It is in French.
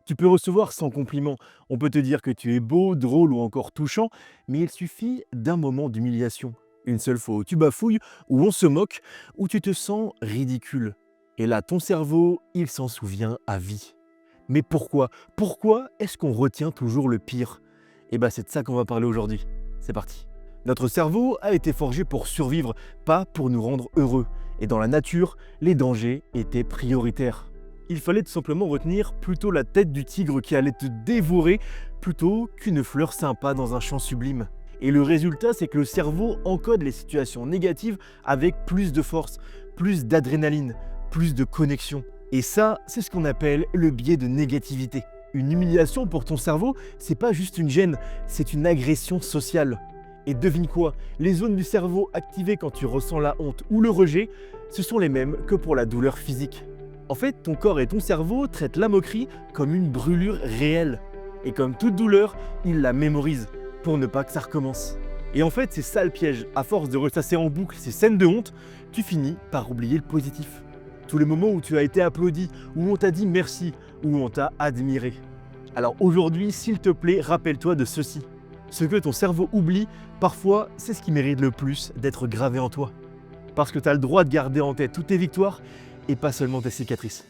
Tu peux recevoir 100 compliments. On peut te dire que tu es beau, drôle ou encore touchant, mais il suffit d'un moment d'humiliation. Une seule fois où tu bafouilles, où on se moque, où tu te sens ridicule. Et là, ton cerveau, il s'en souvient à vie. Mais pourquoi? Pourquoi est-ce qu'on retient toujours le pire? Eh ben, c'est de ça qu'on va parler aujourd'hui. C'est parti. Notre cerveau a été forgé pour survivre, pas pour nous rendre heureux. Et dans la nature, les dangers étaient prioritaires. Il fallait tout simplement retenir plutôt la tête du tigre qui allait te dévorer plutôt qu'une fleur sympa dans un champ sublime. Et le résultat, c'est que le cerveau encode les situations négatives avec plus de force, plus d'adrénaline, plus de connexion. Et ça, c'est ce qu'on appelle le biais de négativité. Une humiliation pour ton cerveau, c'est pas juste une gêne, c'est une agression sociale. Et devine quoi? Les zones du cerveau activées quand tu ressens la honte ou le rejet, ce sont les mêmes que pour la douleur physique. En fait, ton corps et ton cerveau traitent la moquerie comme une brûlure réelle. Et comme toute douleur, ils la mémorisent pour ne pas que ça recommence. Et en fait, c'est ça le piège. À force de ressasser en boucle ces scènes de honte, tu finis par oublier le positif. Tous les moments où tu as été applaudi, où on t'a dit merci, où on t'a admiré. Alors aujourd'hui, s'il te plaît, rappelle-toi de ceci. Ce que ton cerveau oublie, parfois, c'est ce qui mérite le plus d'être gravé en toi. Parce que tu as le droit de garder en tête toutes tes victoires et pas seulement tes cicatrices.